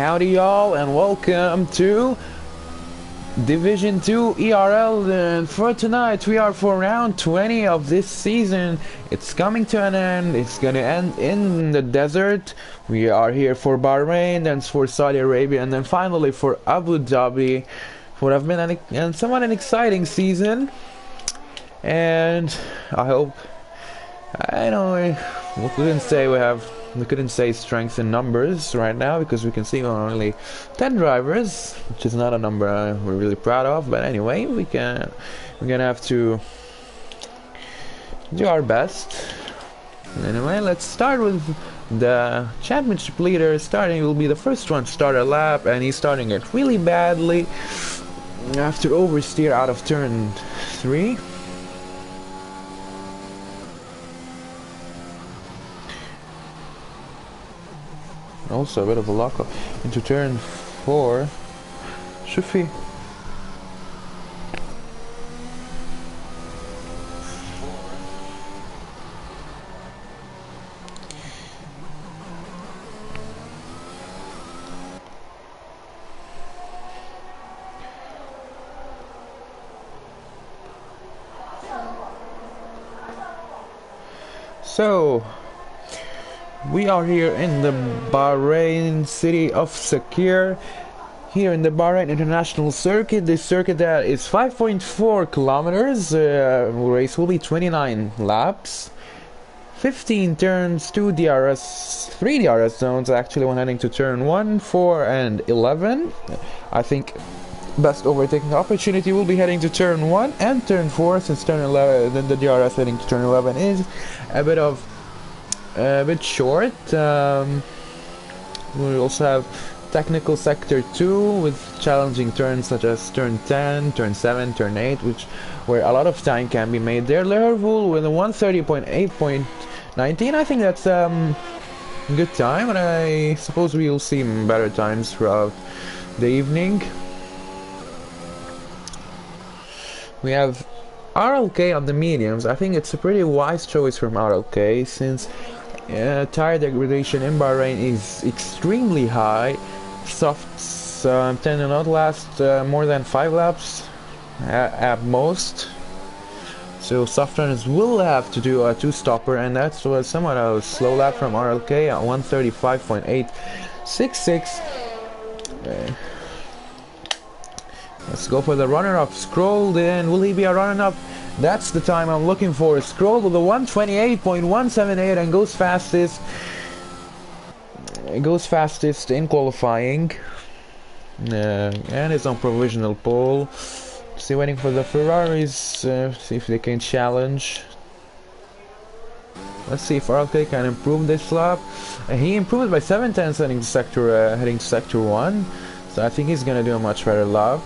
Howdy y'all, and welcome to Division 2 ERL. And for tonight we are for round 20 of this season. It's coming to an end. It's gonna end in the desert. We are here for Bahrain, then for Saudi Arabia, and then finally for Abu Dhabi. Would have been somewhat an exciting season, and I hope, I know we couldn't say strength in numbers right now because we can see only 10 drivers, which is not a number we're really proud of. But anyway, we're gonna have to do our best. Anyway, let's start with the championship leader. Starting will be the first one to start a lap, and he's starting it really badly after oversteer out of turn 3. Also a bit of a lock up into turn 4. Shufi. So we are here in the Bahrain city of Sakir, here in the Bahrain International Circuit. This circuit that is 5.4 kilometers. Race will be 29 laps, 15 turns, 2 DRS, 3 DRS zones actually when heading to turn 1, 4 and 11. I think best overtaking opportunity will be heading to turn 1 and turn 4, since turn 11, then the DRS heading to turn 11 is a bit short. We also have technical sector 2 with challenging turns such as turn 10, turn 7, turn 8, where a lot of time can be made there. Liverpool with a 130.8.19. I think that's a good time, and I suppose we will see better times throughout the evening. We have RLK on the mediums. I think it's a pretty wise choice from RLK, since tire degradation in Bahrain is extremely high. Softs tend to not last more than 5 laps at most, so soft runners will have to do a 2-stopper, and that's somewhat a slow lap from RLK at 135.866. Let's go for the runner-up. Scrolled in. Will he be a runner-up? That's the time I'm looking for. Scroll with a 128.178 and goes fastest. It goes fastest in qualifying, and it's on provisional pole. See, waiting for the Ferraris. See if they can challenge. Let's see if RLK can improve this lap. He improved by 7/10 heading to sector 1. So I think he's gonna do a much better lap.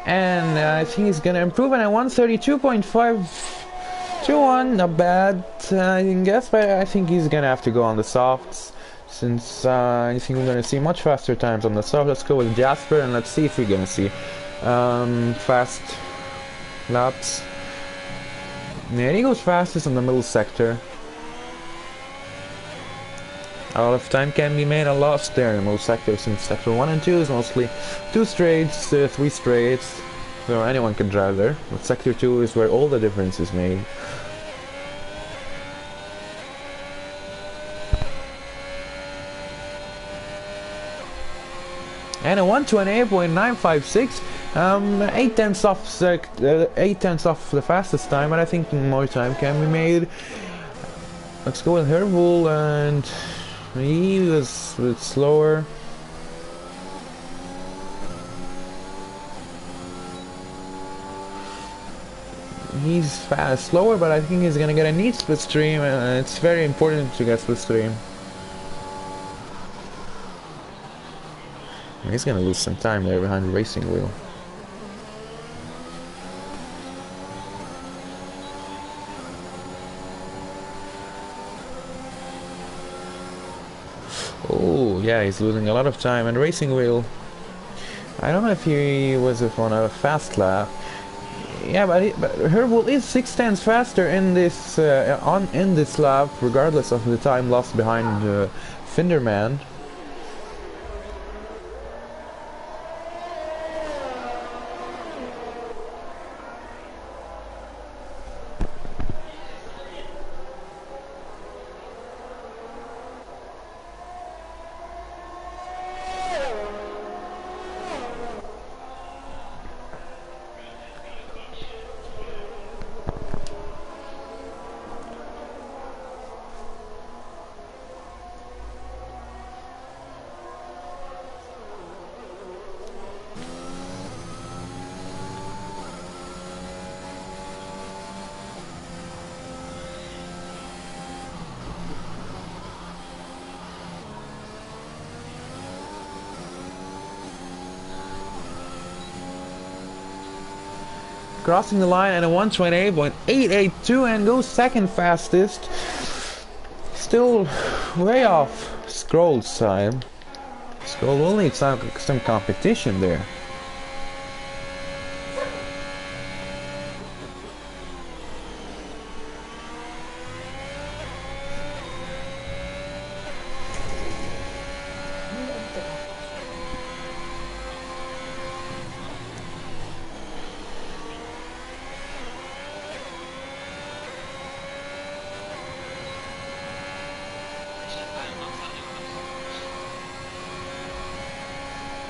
And I think he's gonna improve it at 132.521. Not bad, I guess, but I think he's gonna have to go on the softs, since I think we're gonna see much faster times on the soft. Let's go with Jasper, and let's see if we're gonna see fast laps. Yeah, he goes fastest in the middle sector. A lot of time can be made and lost there in most sectors, since sector 1 and 2 is mostly 2 straights, 3 straights, so anyone can drive there. But sector 2 is where all the difference is made. And a 128.956 8 tenths off the fastest time, but I think more time can be made. Let's go with Herbull, and he was a bit slower. He's slower, but I think he's gonna get a neat slipstream, and it's very important to get slipstream. He's gonna lose some time there behind the racing wheel. Oh yeah, he's losing a lot of time, and racing wheel, I don't know if he was on a fast lap. Yeah, but Herbull is 6 tenths faster in this in this lap, regardless of the time lost behind Finderman. Crossing the line at a 128.882 and goes second fastest. Still way off Scroll's time. Scroll will need some competition there.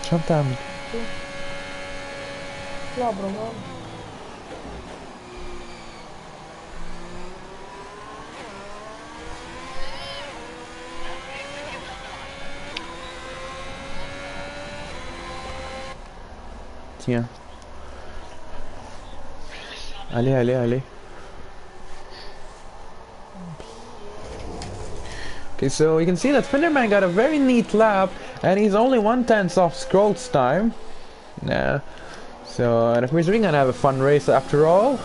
Jump down. Ja, bro, man. Tiens. Allez, allez, allez. Okay, so you can see that Finderman got a very neat lap, and he's only 1/10 off Scroll's time. Yeah. So that means we're gonna have a fun race after all.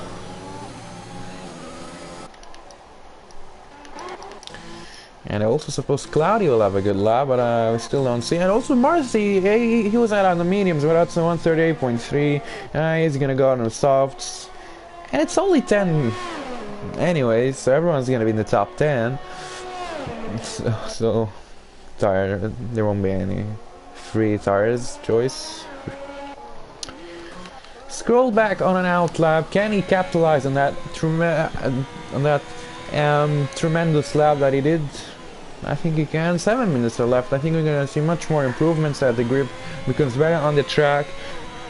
And I also suppose Cloudy will have a good lap, but we still don't see. And also Marcy, he was out on the mediums, but that's a 138.3. He's gonna go out on the softs. And it's only 10 anyways, so everyone's gonna be in the top 10. So tire, there won't be any free tires choice. Scroll back on an out lap. Can he capitalize on that tremendous lap that he did? I think he can. 7 minutes are left. I think we're gonna see much more improvements as the grip becomes better on the track,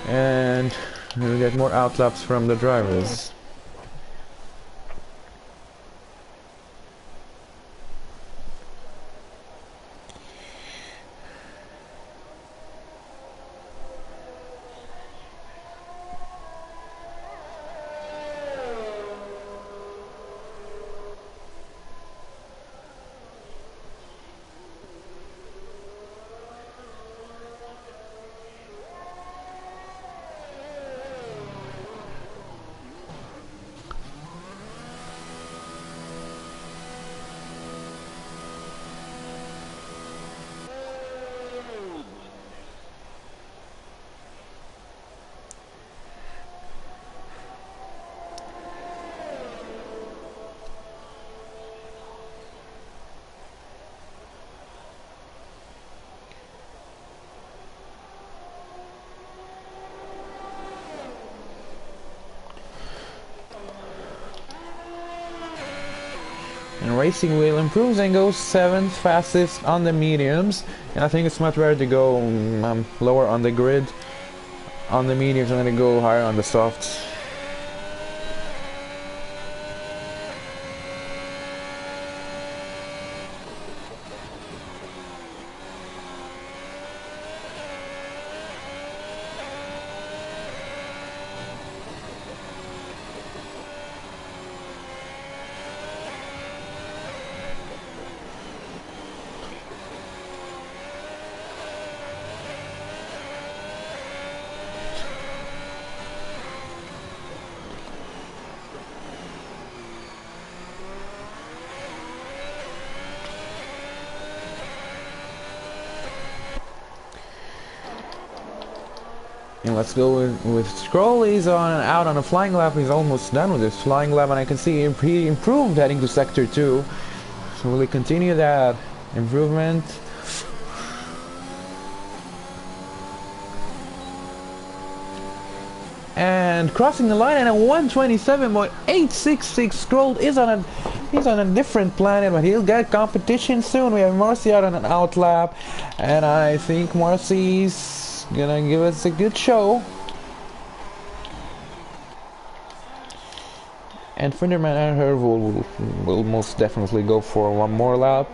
and we'll get more out laps from the drivers. And Racing Wheel improves and goes 7th fastest on the mediums, and I think it's much better to go lower on the grid on the mediums. I'm gonna go higher on the softs. And let's go with Scroll. He's out on a flying lap. He's almost done with his flying lap, and I can see he improved heading to sector 2. So will he continue that improvement? And crossing the line, and a 127.866. Scroll is on a different planet, but he'll get competition soon. We have Marcy out on an out lap, and I think Marcy's gonna give us a good show. And Finderman and her will most definitely go for one more lap.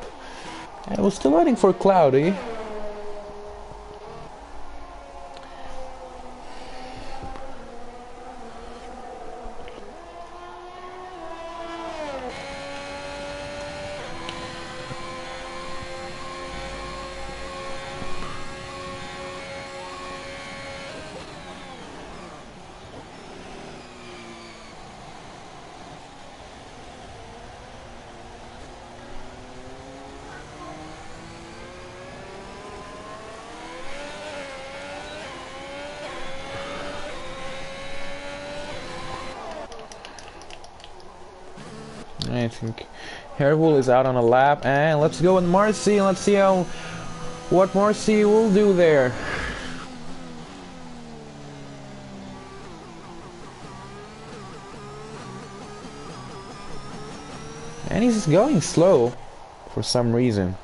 And we're still waiting for Cloudy. I think Hairwool is out on a lap, and let's go with Marcy. Let's see what Marcy will do there. And he's going slow for some reason.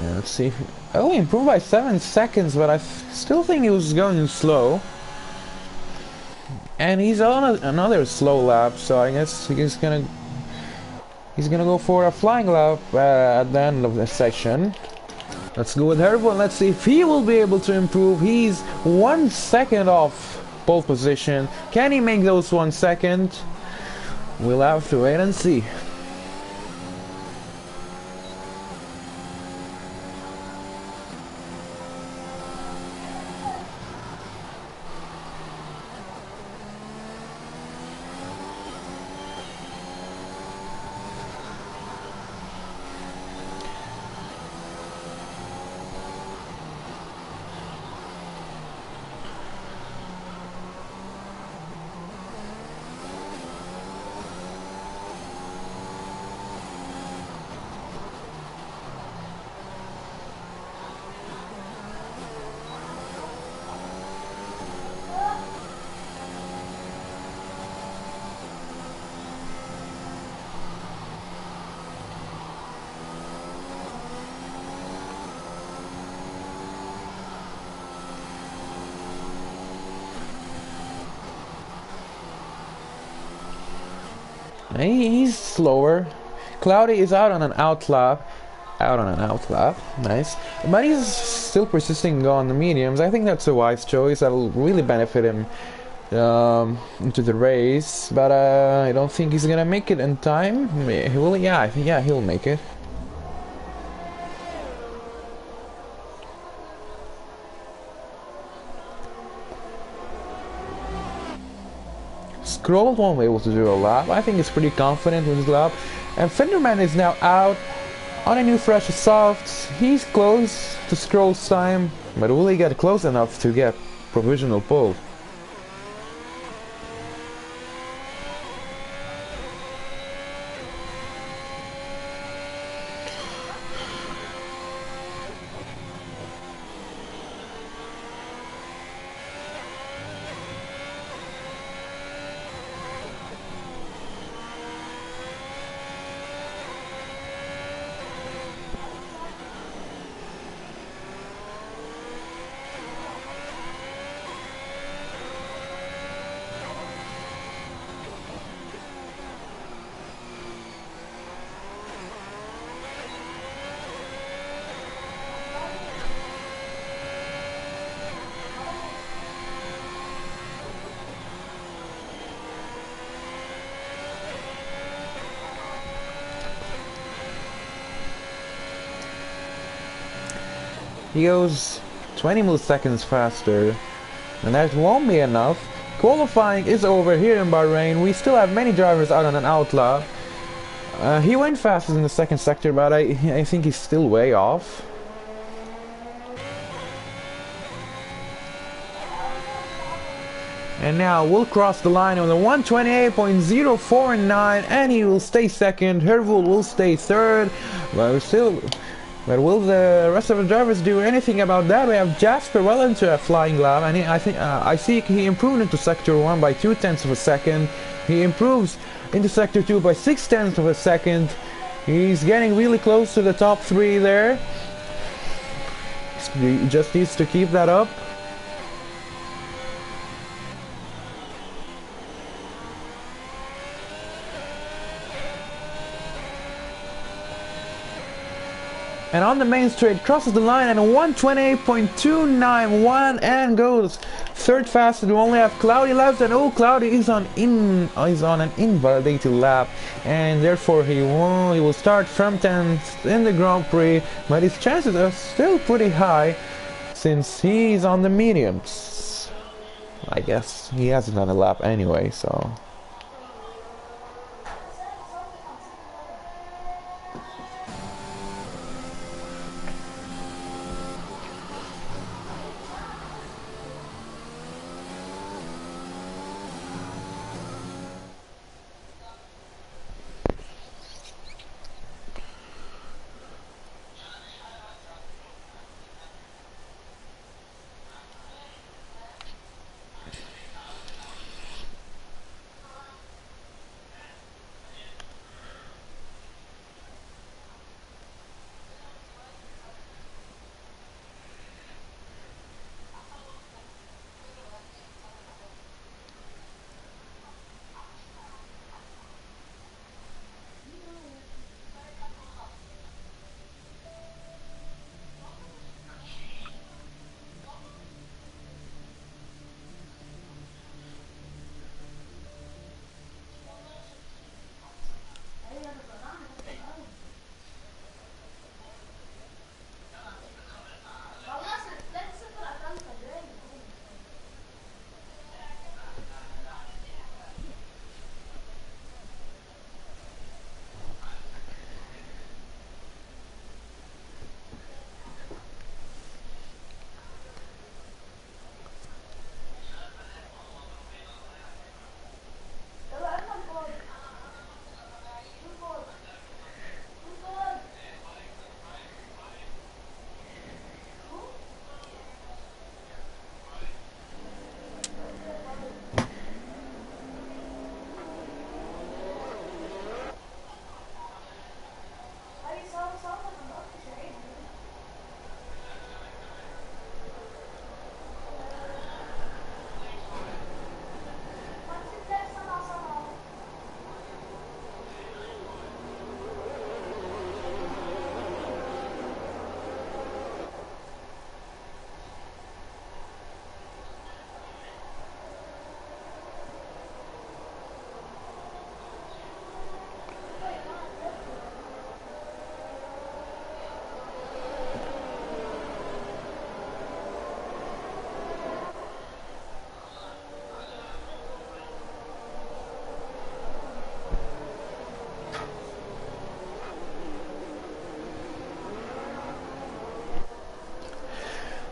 Let's see. Oh, he improved by 7 seconds, but I still think he was going slow. And he's on another slow lap, so I guess he's gonna go for a flying lap at the end of the session. Let's go with Herbo and let's see if he will be able to improve. He's 1 second off pole position. Can he make those 1 second? We'll have to wait and see. He's slower. Cloudy is out on an out lap. Nice. But he's still persisting to go on the mediums. I think that's a wise choice. That'll really benefit him into the race. But I don't think he's gonna make it in time. He will. Yeah, he'll make it. Scroll won't be able to do a lap. I think he's pretty confident with his lap. And Fenderman is now out on a new fresh soft. He's close to Scroll's time, but will he get close enough to get provisional pole? He goes 20 milliseconds faster, and that won't be enough. Qualifying is over here in Bahrain. We still have many drivers out on an outlap. He went fastest in the second sector, but I think he's still way off. And now we'll cross the line on the 128.049, and he will stay second. Hervul will stay third, but will the rest of the drivers do anything about that? We have Jasper well into a flying lap, and I see he improved into sector 1 by 0.2 of a second. He improves into sector 2 by 0.6 of a second. He's getting really close to the top 3 there. He just needs to keep that up. And on the main straight, crosses the line at 128.291 and goes third fastest. We only have Cloudy left, and Cloudy is on an invalidated lap, and therefore he will start from 10th in the Grand Prix. But his chances are still pretty high since he's on the mediums. I guess he hasn't done a lap anyway, so.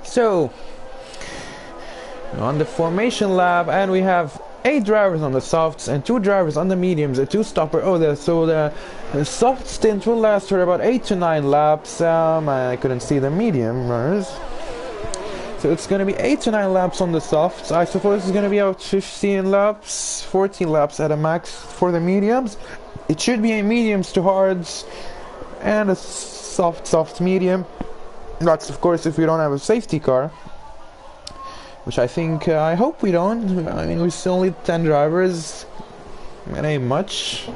So on the formation lap, and we have 8 drivers on the softs and 2 drivers on the mediums, a 2 stopper. So the soft stint will last for about 8 to 9 laps. I couldn't see the medium runners. So it's going to be 8 to 9 laps on the softs. I suppose it's going to be about 15 laps, 14 laps at a max for the mediums. It should be a mediums to hards and a soft medium. That's of course if we don't have a safety car, which I hope we don't. I mean, we're still only 10 drivers. It ain't much.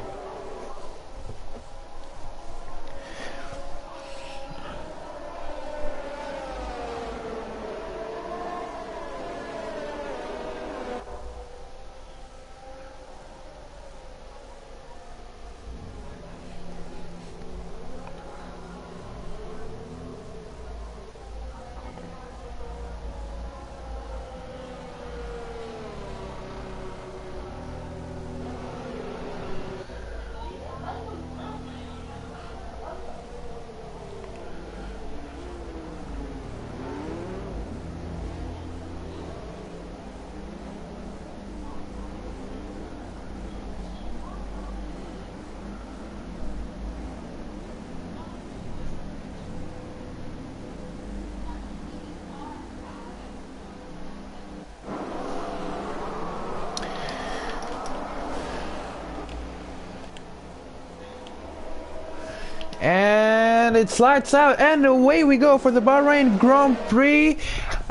And it slides out, and away we go for the Bahrain Grand Prix.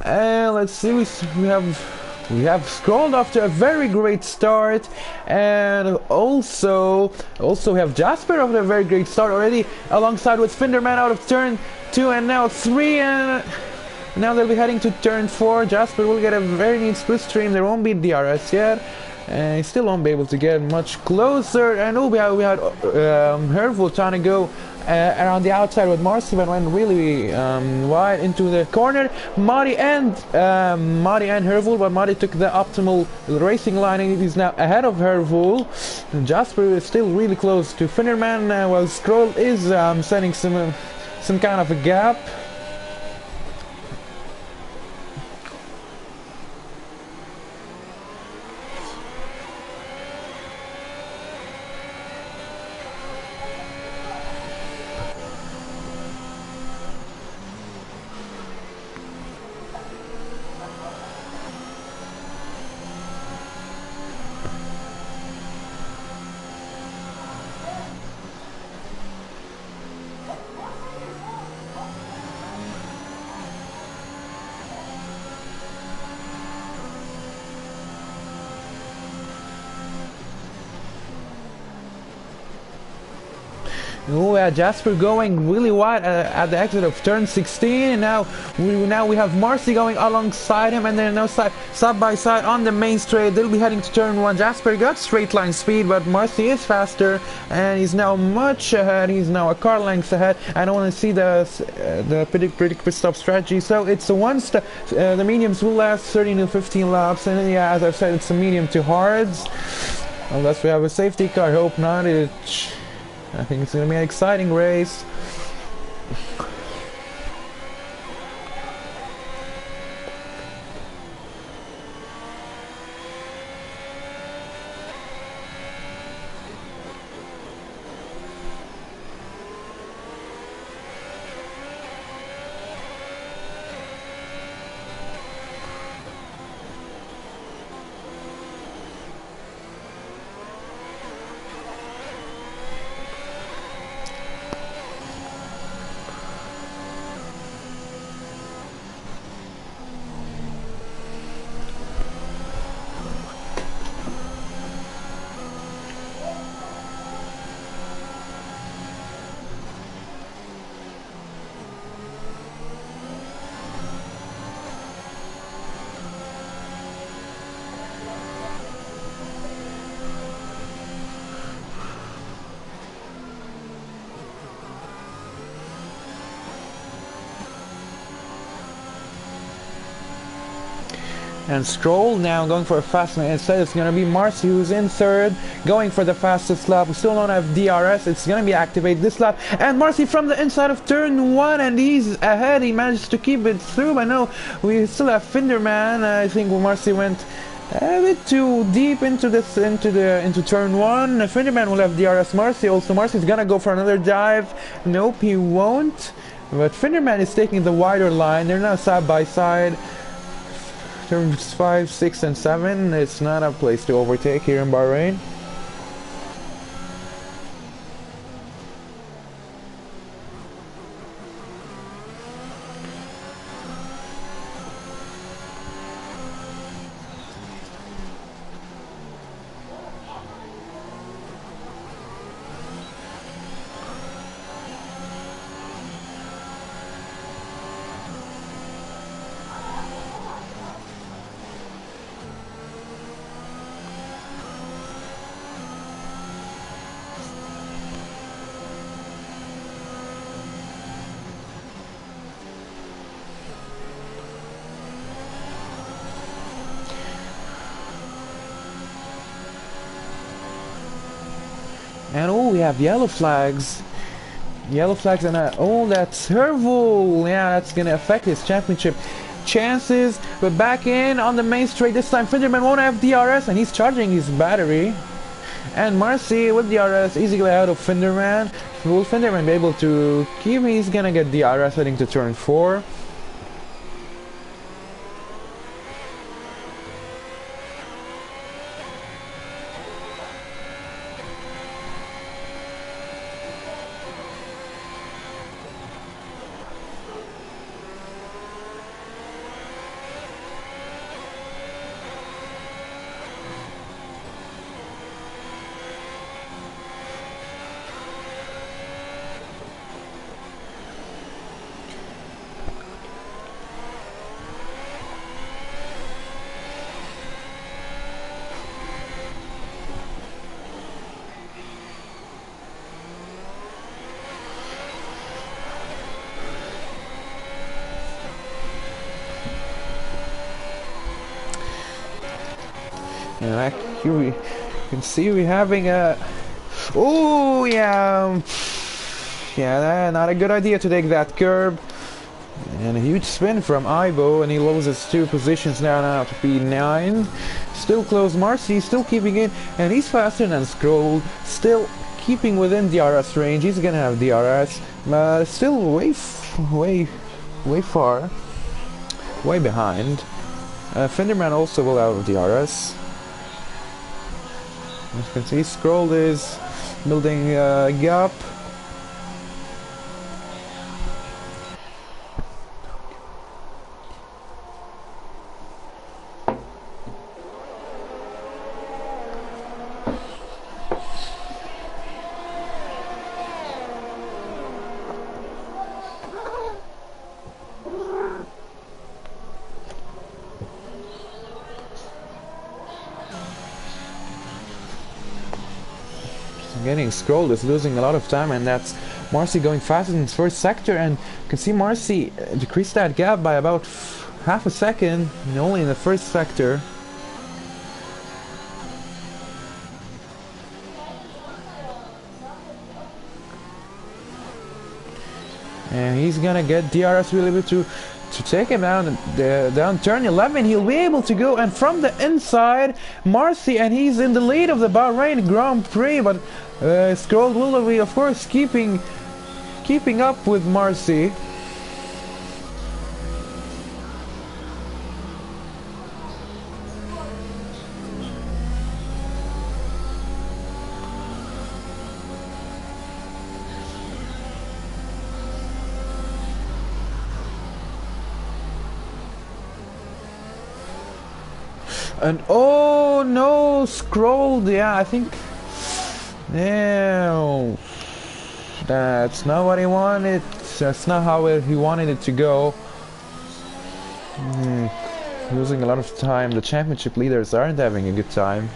Let's see, we have scrolled off to a very great start, and also we have Jasper off to a very great start already, alongside with Finderman out of turn 2 and now 3, and now they'll be heading to turn 4. Jasper will get a very neat slipstream. There won't be DRS yet. And he still won't be able to get much closer. And we had Hervel trying to go around the outside with Marcy, but went really wide into the corner. Mari and Hervel, but Mari took the optimal racing line, and he's now ahead of Hervel. Jasper is still really close to Finnerman, while Scroll is setting some kind of a gap. Oh, Jasper going really wide at the exit of turn 16, and now we have Marcy going alongside him, and they're now side by side on the main straight. They'll be heading to turn 1. Jasper got straight line speed, but Marcy is faster, and he's now much ahead. He's now a car length ahead. I don't want to see the predict pit stop strategy. So it's a one step. The mediums will last 13 to 15 laps, and yeah, as I've said, it's a medium to hards. Unless we have a safety car, I hope not. I think it's going to be an exciting race. And Stroll now going for a fast lane. Instead, it's going to be Marcy who's in third, going for the fastest lap. We still don't have DRS. It's going to be activated this lap. And Marcy from the inside of turn 1, and he's ahead. He managed to keep it through. I know we still have Finderman. I think Marcy went a bit too deep into turn 1. Finderman will have DRS Marcy. Also, Marcy's going to go for another dive. Nope, he won't. But Finderman is taking the wider line. They're now side by side. Turns 5, 6, and 7. It's not a place to overtake here in Bahrain. And oh, we have yellow flags. Yellow flags, and oh, that's Hervul. Yeah, that's gonna affect his championship chances. But back in on the main straight this time, Finderman won't have DRS, and he's charging his battery. And Marcy with DRS easily out of Finderman. Will Finderman be able to keep? He's gonna get DRS heading to turn 4. And here we can see we're having a... Oh, yeah. Yeah, not a good idea to take that curb. And a huge spin from Ivo, and he loses 2 positions now to P9. Still close. Marcy still keeping it, and he's faster than Scroll. Still keeping within DRS range. He's gonna have DRS, but still way far, way behind. Finderman also will have DRS. As you can see, Scroll is building a gap. Getting Scrolled is losing a lot of time, and that's Marcy going fast in his first sector, and you can see Marcy decrease that gap by about half a second only in the first sector. And he's gonna get DRS really bit to take him down turn 11. He'll be able to go, and from the inside Marcy, and he's in the lead of the Bahrain Grand Prix, but Scroll will be of course keeping up with Marcy. And oh no, Scrolled. Yeah, I think. No, that's not what he wanted. That's not how he wanted it to go. Losing a lot of time. The championship leaders aren't having a good time.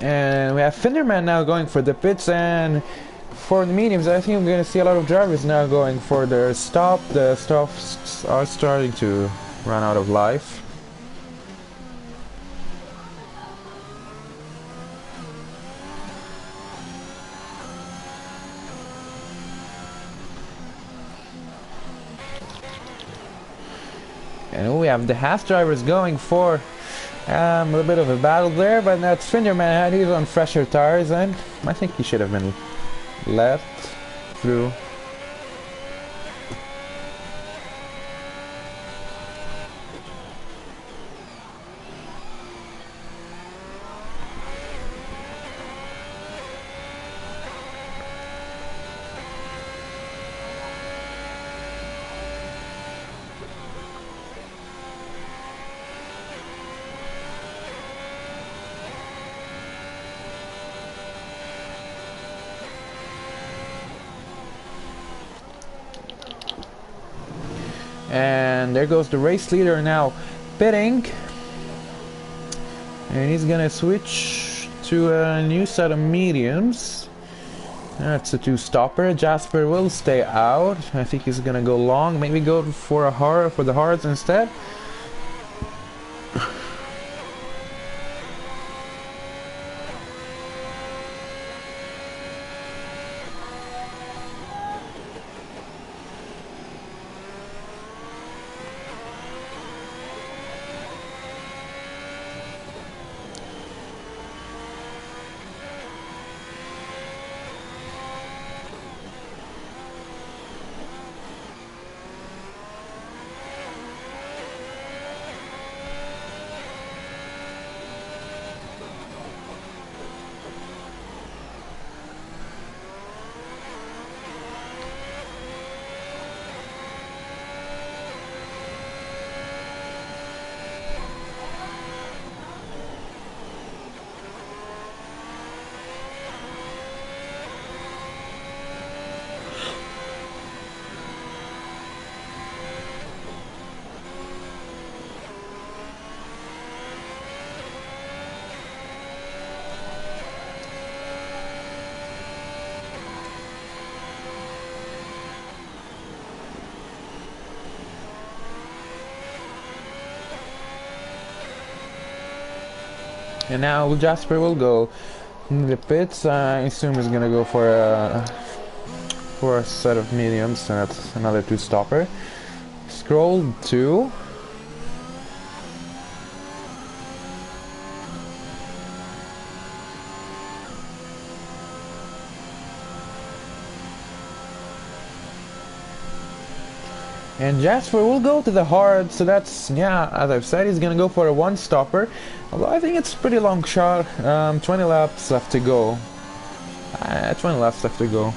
And we have Finderman now going for the pits, and for the mediums, I think we're going to see a lot of drivers now going for their stop. The stops are starting to run out of life. And we have the Haas drivers going for a little bit of a battle there, but that's Finderman. He's on fresher tires, and I think he should have been let through. And there goes the race leader now pitting, and he's gonna switch to a new set of mediums. That's a two-stopper. Jasper will stay out. I think he's gonna go long, maybe go for the hards instead. And now Jasper will go in the pits. I assume he's gonna go for a set of mediums, so that's another two-stopper. Scroll 2. And Jasper will go to the hard, so that's, yeah, as I've said, he's gonna go for a one-stopper. Although I think it's a pretty long shot. 20 laps left to go. 20 laps left to go.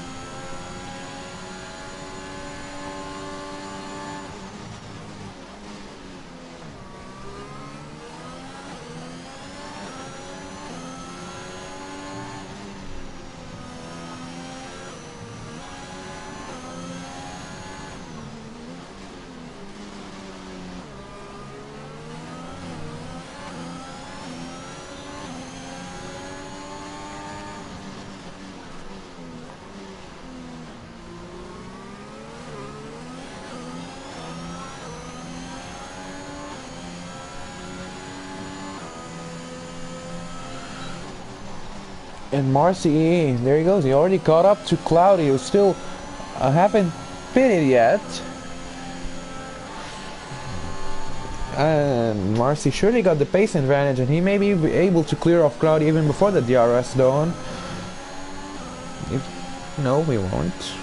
And Marcy, there he goes. He already caught up to Cloudy, who still haven't pitted yet. And Marcy surely got the pace advantage, and he may be able to clear off Cloudy even before the DRS zone. No, we won't.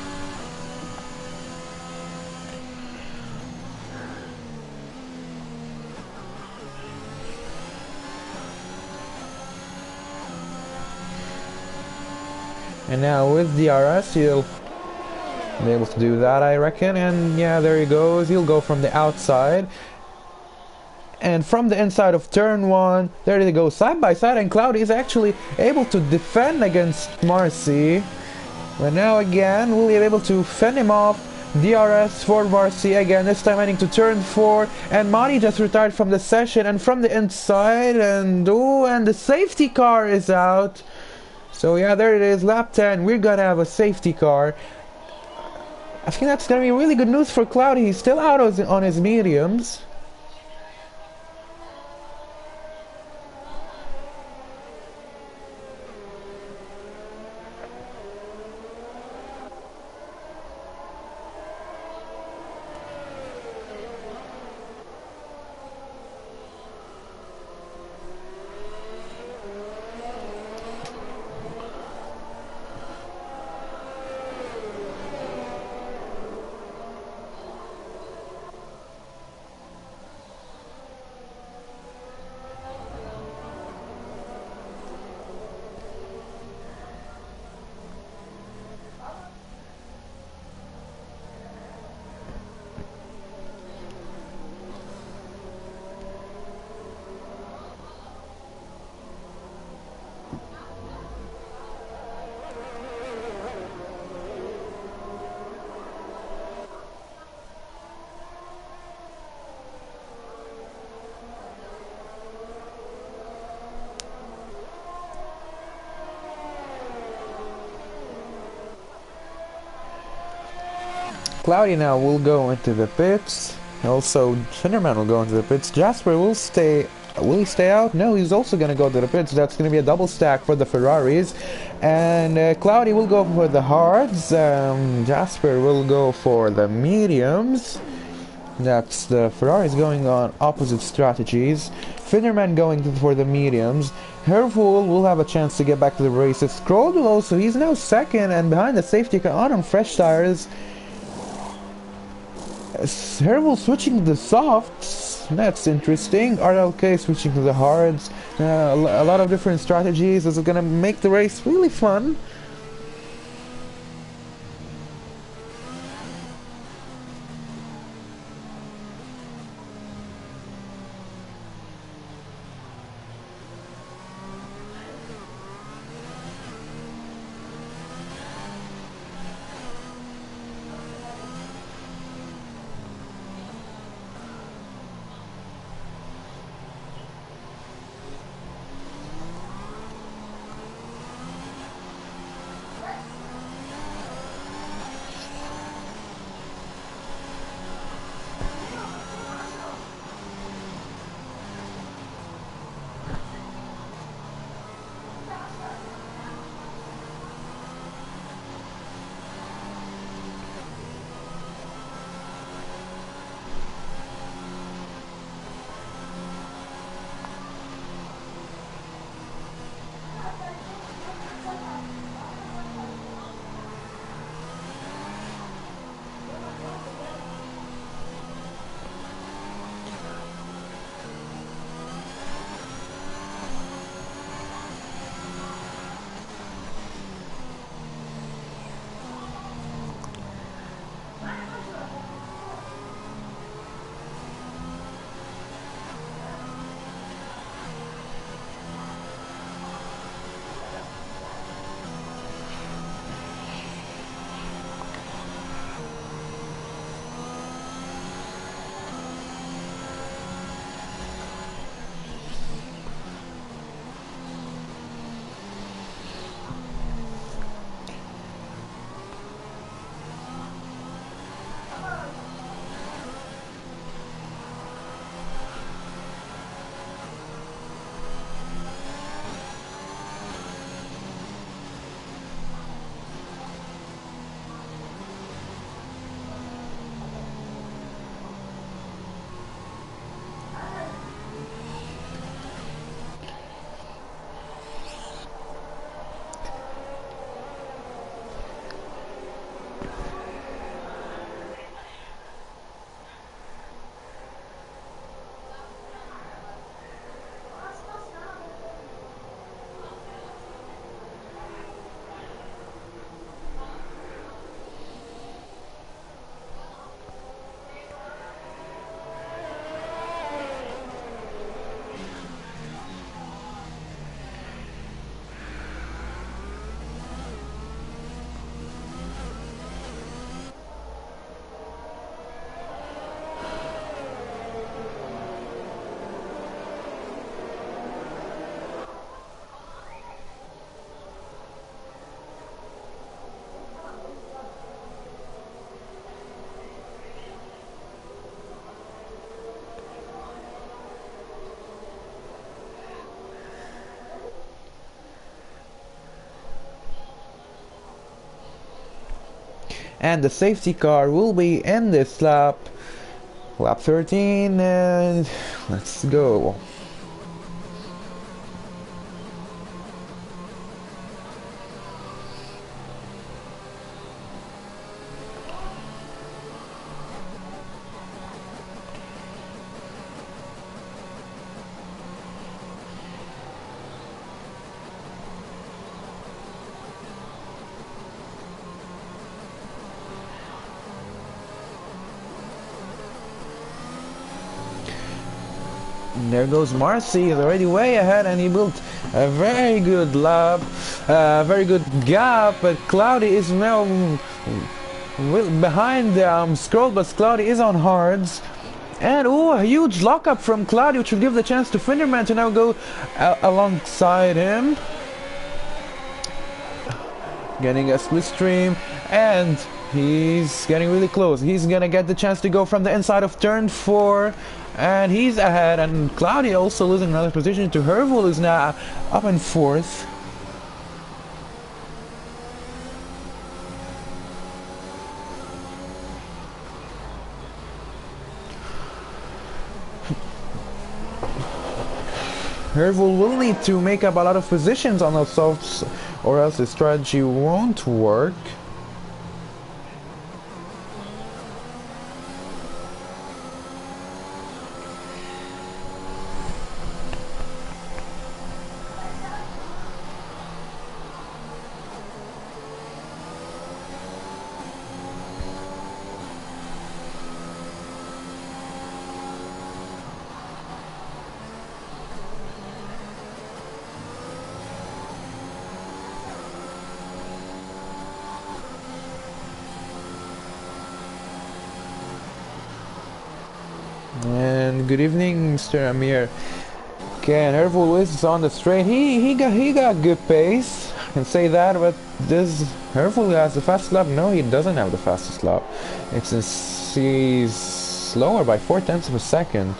And now with DRS, he'll be able to do that, I reckon. And yeah, there he goes. He'll go from the outside. And from the inside of turn 1, there they go, side by side. And Cloudy is actually able to defend against Marcy. But now again, will he be able to fend him off? DRS for Marcy again, this time heading to turn 4, and Mari just retired from the session, and from the inside, and oh, and the safety car is out. So yeah, there it is, lap 10, we're gonna have a safety car. I think that's gonna be really good news for Cloudy. He's still out on his mediums. Cloudy now will go into the pits. Also, Finnerman will go into the pits. Jasper will stay. Will he stay out? No, he's also going to go to the pits. That's going to be a double stack for the Ferraris. And Cloudy will go for the hards. Jasper will go for the mediums. That's the Ferraris going on opposite strategies. Finnerman going for the mediums. Hervoul will have a chance to get back to the races. Scroll will also, he's now second and behind the safety car on fresh tires. Hervoul switching to the softs, that's interesting. RLK switching to the hards. A lot of different strategies. This is going to make the race really fun. and the safety car will be in this lap, lap 13, and let's go. There goes Marcy, he's already way ahead, and he built a very good lap, very good gap, but Cloudy is now behind the scroll, but Cloudy is on hards. And oh, a huge lockup from Cloudy, which will give the chance to Finderman to now go alongside him. Getting a split stream, and he's getting really close. He's gonna get the chance to go from the inside of turn 4, and he's ahead. And Cloudy also losing another position to Hervul, who's now up in 4th. Hervul will need to make up a lot of positions on the softs, or else his strategy won't work. And good evening, Mr. Amir. Okay, and Hervul is on the straight. He got good pace. I can say that, but this Hervul has the fastest lap. No, he doesn't have the fastest lap. He's slower by 4/10 of a second.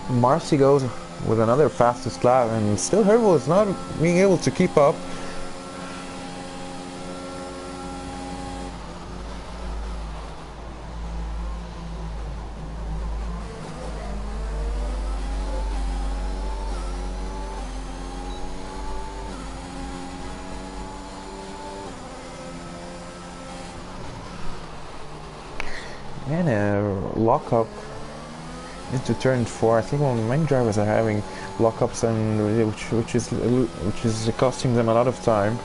Marcy goes with another fastest lap, and still Hervul is not being able to keep up. And a lockup into turn 4. I think many drivers are having lockups, and which is costing them a lot of time.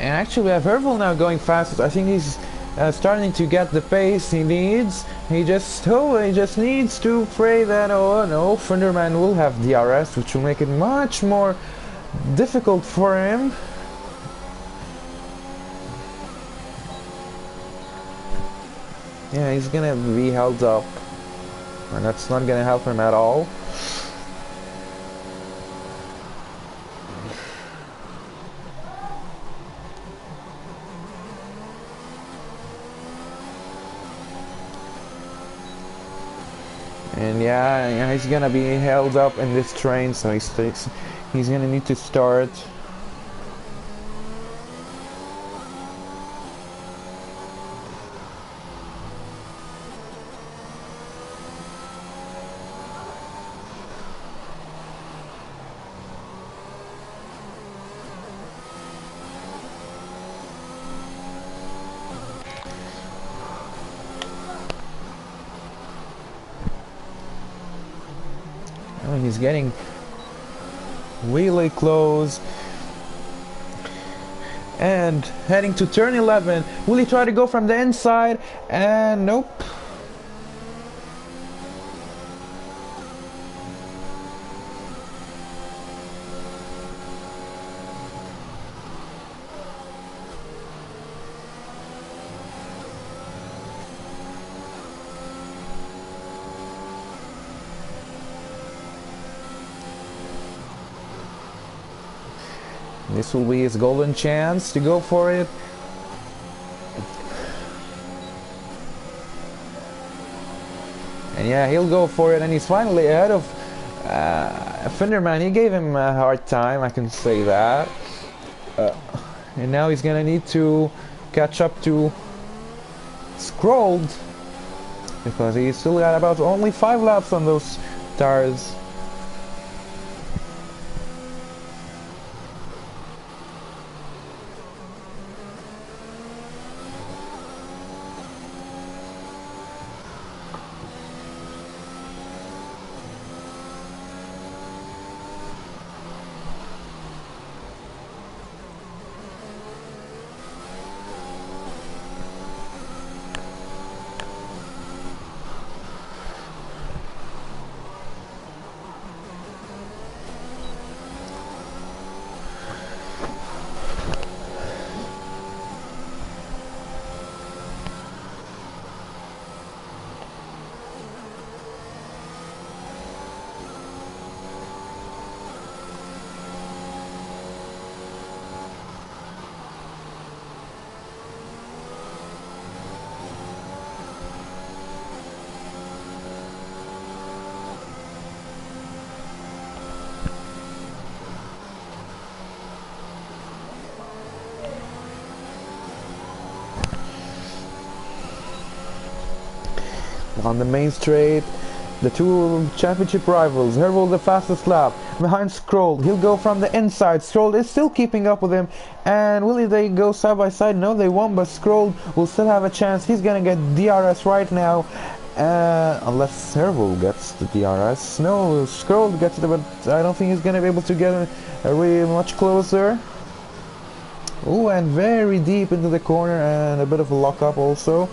And actually we have Hervul now going fastest. I think he's starting to get the pace he needs. He just needs to pray that oh no, Thunderman will have DRS, which will make it much more difficult for him. Yeah, he's gonna be held up, and that's not gonna help him at all. And yeah, he's gonna be held up in this train, so he's gonna need to start. Oh, he's getting really close. And heading to turn 11. Will he try to go from the inside? And nope. This will be his golden chance to go for it. And yeah, he'll go for it, and he's finally ahead of Finderman. He gave him a hard time, I can say that. And now he's gonna need to catch up to Scrolled, because he's still got about only 5 laps on those tires. On the main straight, the two championship rivals. Hervold the fastest lap behind Scroll. He'll go from the inside. Scroll is still keeping up with him, and will they go side by side? No, they won't, but Scroll will still have a chance. He's gonna get DRS right now, unless Hervold gets the DRS. No, Scroll gets it, but I don't think he's gonna be able to get really much closer. Oh, and very deep into the corner, and a bit of a lock-up also.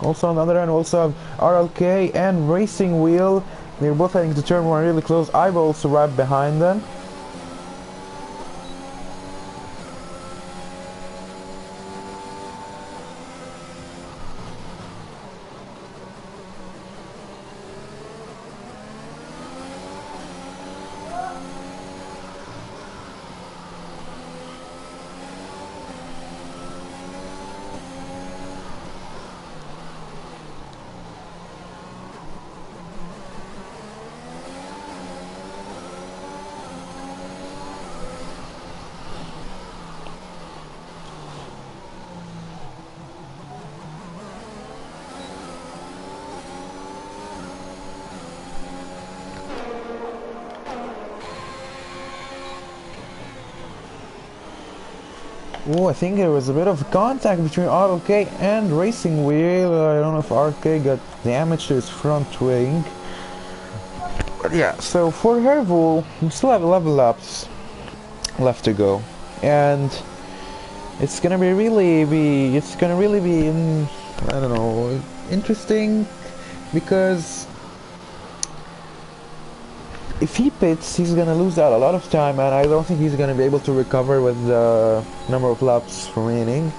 Also on the other end, we also have RLK and Racing Wheel. They're both heading to turn 1 really close. I've also right behind them. Oh, I think there was a bit of contact between RLK and Racing Wheel. I don't know if RLK got damage to his front wing. But yeah, so for Hervold, we still have 11 laps left to go. And It's gonna really be I don't know, interesting, because if he pits, he's gonna lose out a lot of time, and I don't think he's gonna be able to recover with the number of laps remaining.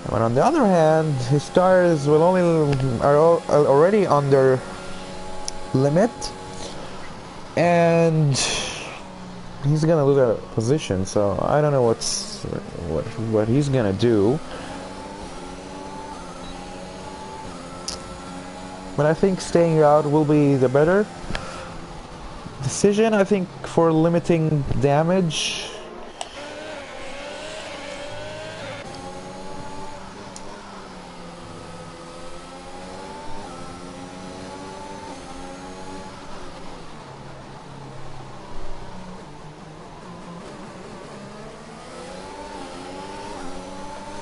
But on the other hand, his tires will only are already on their limit, and he's gonna lose a position. So I don't know what he's gonna do. But I think staying out will be the better decision, I think, for limiting damage.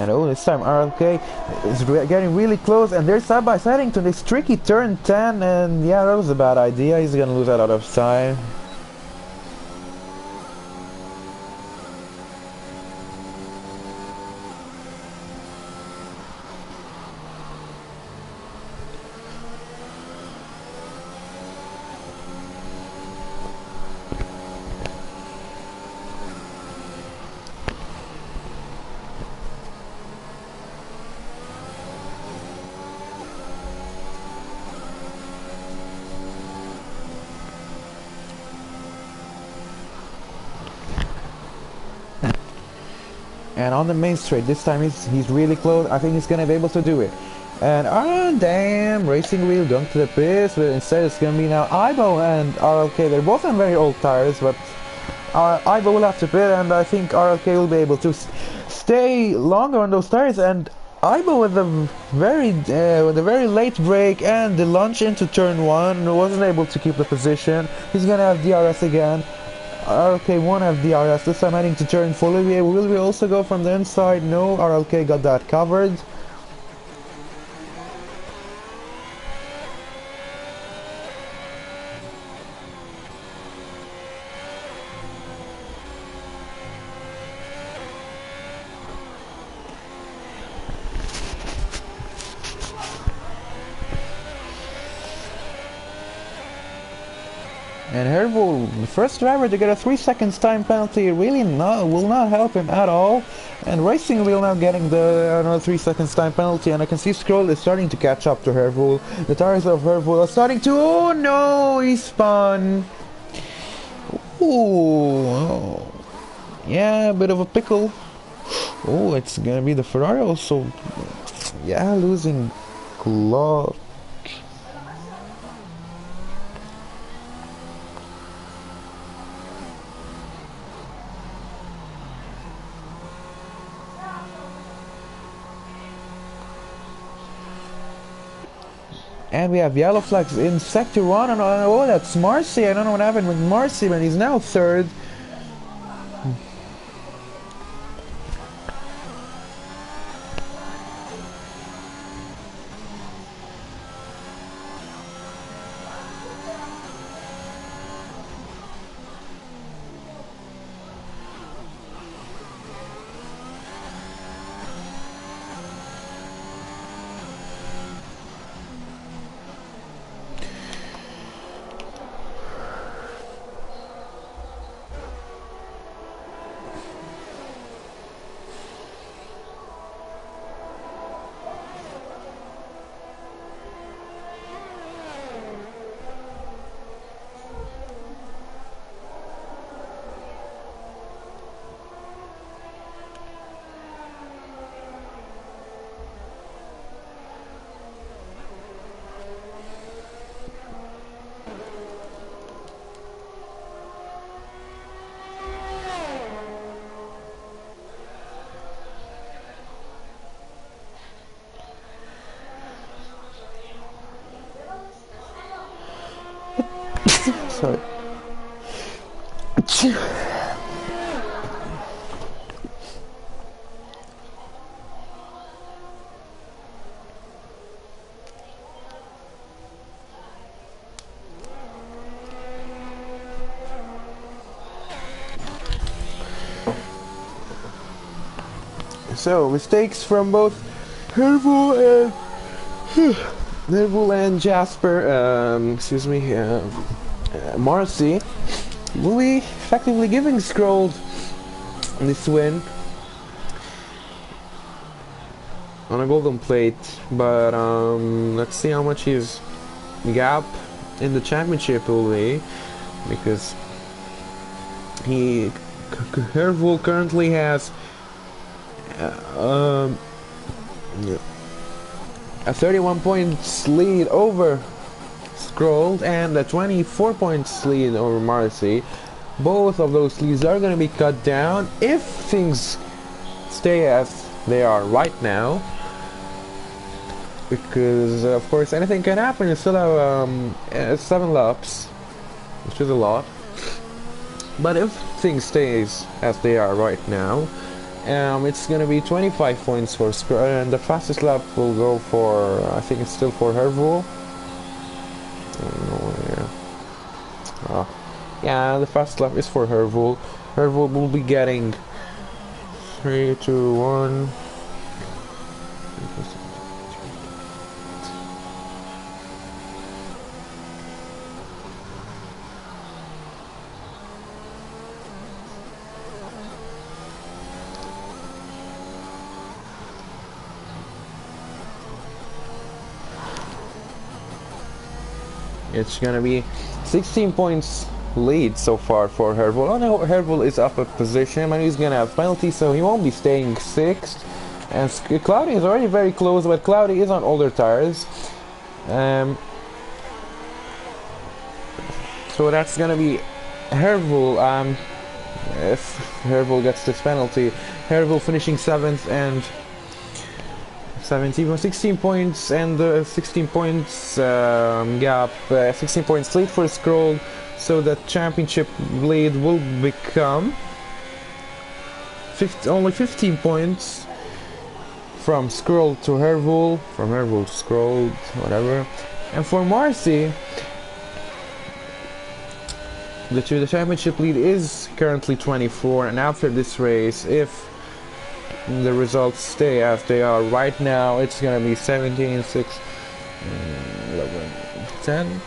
And oh, this time RLK is getting really close, and they're side by side into this tricky turn 10, and yeah, that was a bad idea. He's gonna lose a lot of time. And on the main straight, this time he's really close. I think he's gonna be able to do it. And damn, Racing Wheel going to the pits, but instead it's gonna be now Ibo and RLK. They're both on very old tires, but Ibo will have to pit, and I think RLK will be able to stay longer on those tires. And Ibo with a very late break and the launch into turn 1 wasn't able to keep the position. He's gonna have DRS again. RLK won't have DRS, this time heading to turn 4. Will we also go from the inside? No, RLK got that covered. And Hervo, the first driver to get a 3 seconds time penalty, really will not help him at all. And Racing Wheel now getting the another 3 seconds time penalty, and I can see Scroll is starting to catch up to Hervo. The tires of Hervo are starting to... Oh no, he spun! Ooh, yeah, a bit of a pickle. Oh, it's gonna be the Ferrari also. Yeah, losing clutch. And we have yellow flags in sector 1, and oh, that's Marcy. I don't know what happened with Marcy, but he's now third. Sorry. So mistakes from both Herval and Herval and Jasper. Excuse me. Marcy will be effectively giving Scroll this win on a golden plate, but let's see how much his gap in the championship will be, because Herval currently has a 31 points lead over Scroll and a 24 points lead over Marcy. Both of those leads are going to be cut down if things stay as they are right now, because of course anything can happen. You still have 7 laps, which is a lot, but if things stays as they are right now, it's gonna be 25 points for Scroll, and the fastest lap will go for, I think it's still for Herval. Yeah, the fast lap is for Herval. Herval will be getting 3, 2, 1. It's gonna be 16 points lead so far for Herval. Oh no, Herval is up a position and he's gonna have penalty, so he won't be staying 6th. And Cloudy is already very close, but Cloudy is on older tires. So that's gonna be Herval. If Herval gets this penalty, Herval finishing 7th and 16 points, and 16 points gap, 16 points lead for Scroll, so the championship lead will become only 15 points from Scroll to Herval, from Herval to Scroll, whatever. And for Marcy, the championship lead is currently 24, and after this race, if the results stay as they are right now, it's gonna be 17, 6, 11, 10.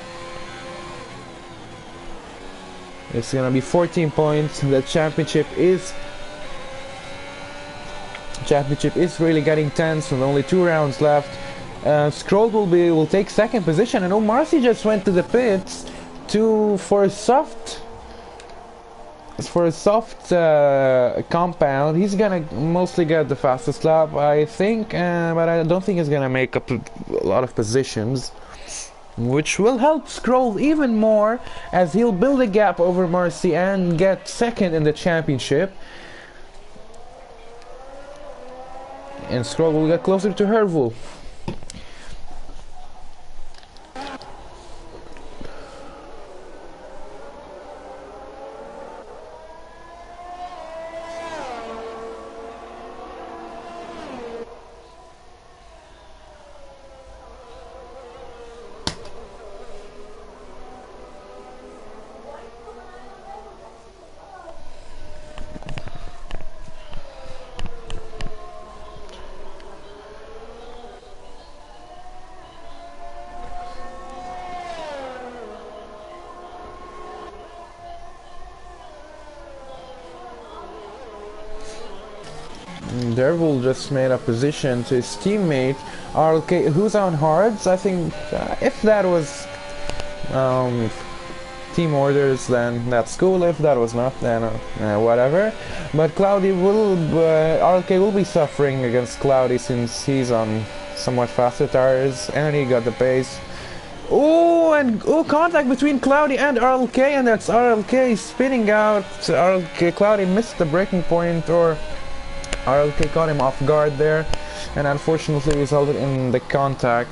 It's gonna be 14 points. The championship is really getting tense with only 2 rounds left. Scroll will take 2nd position, and Marcy just went to the pits for a soft compound. He's gonna mostly get the fastest lap, I think, but I don't think he's gonna make up a lot of positions, which will help Scroll even more as he'll build a gap over Marcy and get 2nd in the championship, and Scroll will get closer to Herval. Herval just made a position to his teammate RLK, who's on hards. I think if that was team orders, then that's cool. If that was not, then whatever. But RLK will be suffering against Cloudy since he's on somewhat faster tires, and he got the pace. Contact between Cloudy and RLK, and that's RLK spinning out. Cloudy missed the braking point, or RLK caught him off guard there, and unfortunately resulted in the contact.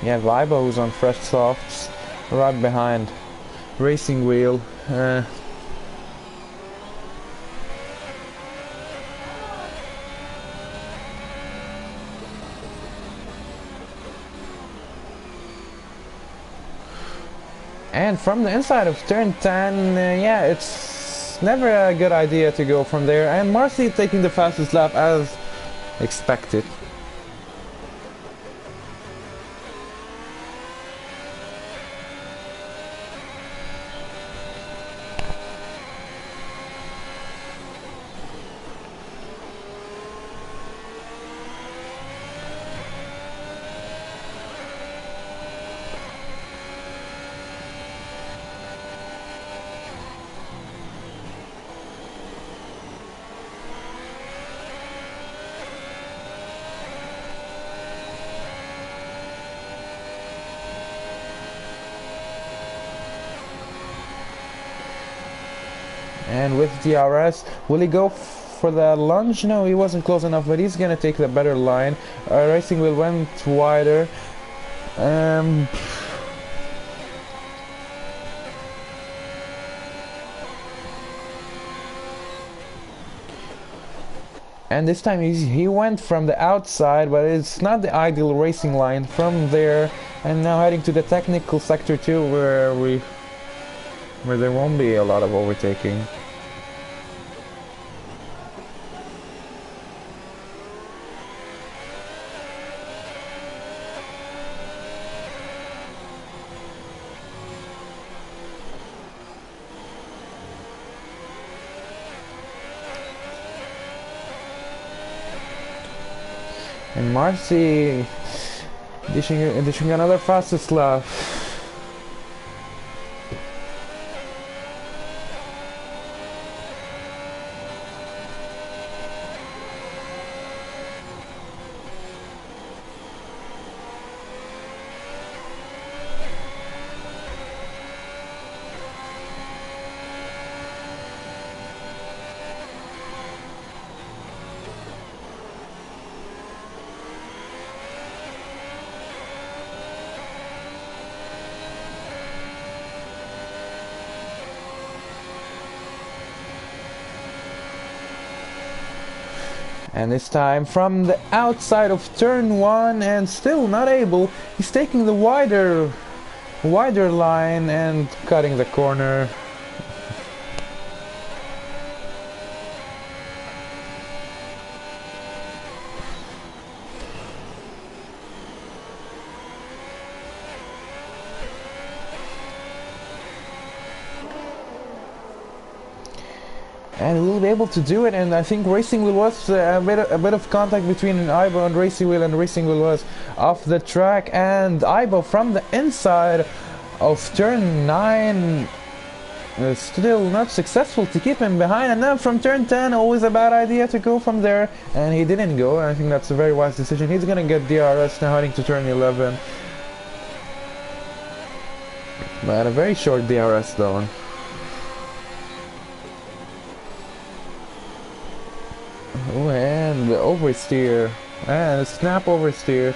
Yeah, Vibo who's on fresh softs, right behind Racing Wheel. And from the inside of turn 10, yeah, it's never a good idea to go from there. And Marcy taking the fastest lap as expected. And with DRS, will he go for the lunge? No, he wasn't close enough, but he's gonna take the better line. Racing Wheel went wider. And this time he went from the outside, but it's not the ideal racing line from there. And now heading to the technical sector 2, where there won't be a lot of overtaking. And Marcy dishing another fastest lap. And this time from the outside of turn 1, and still not able. He's taking the wider line and cutting the corner. And we'll be able to do it, and I think Racing Wheel was a bit of contact between Ibo and Racing Wheel, and Racing Wheel was off the track, and Ibo from the inside of turn 9 still not successful to keep him behind. And then from turn 10, always a bad idea to go from there, and he didn't go. I think that's a very wise decision. He's gonna get DRS now heading to turn 11, but a very short DRS though. Oh, and the oversteer, and a snap oversteer.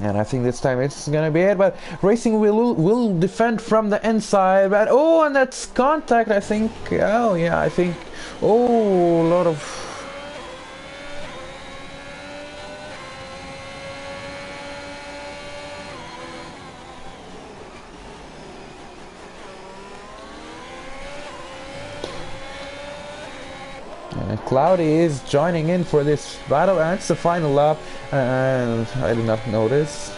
And I think this time it's gonna be it, but Racing will defend from the inside, but oh, and that's contact, I think. Oh yeah, I think, oh, a lot of Cloudy is joining in for this battle, and it's the final lap, and I did not notice.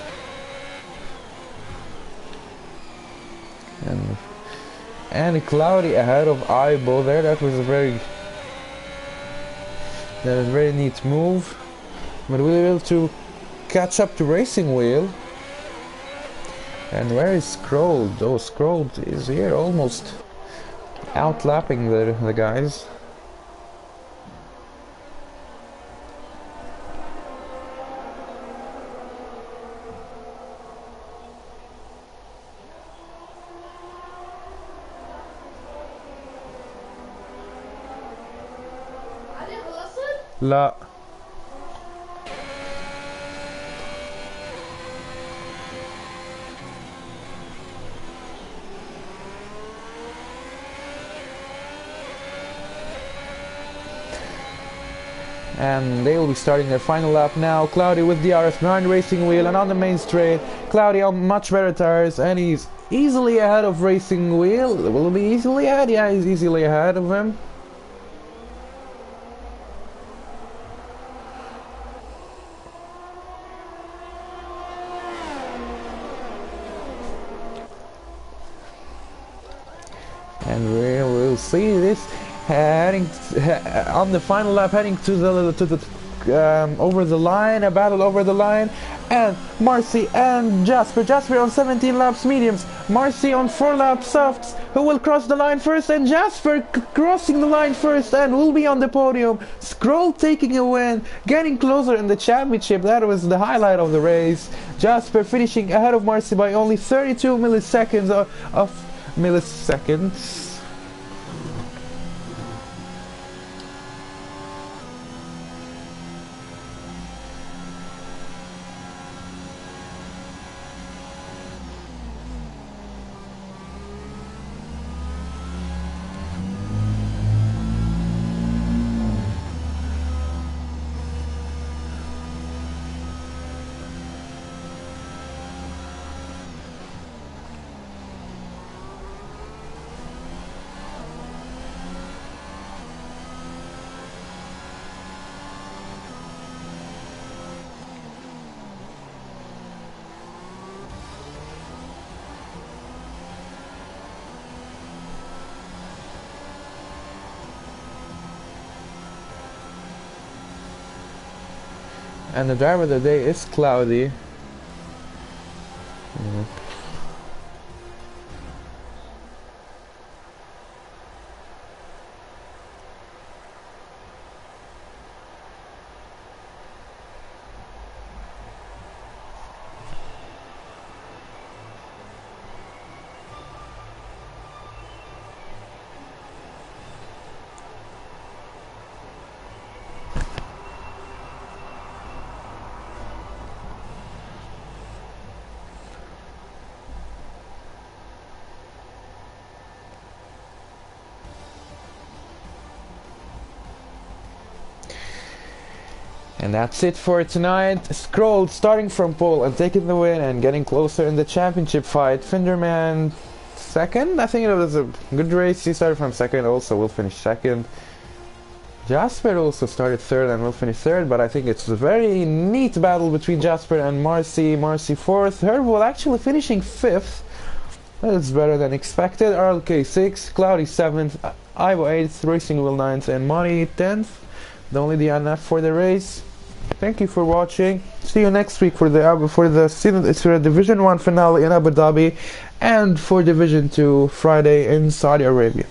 And Cloudy ahead of Ibo there. That was a very neat move. But we'll be able to catch up to Racing Wheel. And where is Scroll? Oh, Scroll is here, almost outlapping the guys. لا. And they will be starting their final lap now. Cloudy with the RS9 Racing Wheel, and on the main straight, Cloudy on much better tires, and he's easily ahead of Racing Wheel. Will he be easily ahead? Yeah, he's easily ahead of him. And we'll see this heading on the final lap, heading to the over the line, a battle over the line, and Marcy and Jasper on 17 laps mediums, Marcy on 4 laps softs, who will cross the line first, and Jasper crossing the line first and will be on the podium. Scroll taking a win, getting closer in the championship. That was the highlight of the race. Jasper finishing ahead of Marcy by only 32 milliseconds of milliseconds. And the driver of the day is Cloudy. And that's it for tonight. Scroll starting from pole and taking the win and getting closer in the championship fight. Finderman second. I think it was a good race. He started from second, also will finish second. Jasper also started third and will finish third, but I think it's a very neat battle between Jasper and Marcy. Marcy fourth, Herval actually finishing fifth. That's better than expected. RLK 6th, Cloudy 7th, Ivo 8th, Racing Wheel 9th, and Money 10th. Only the DNF for the race. Thank you for watching. See you next week for the Division 1 finale in Abu Dhabi and for Division 2 Friday in Saudi Arabia.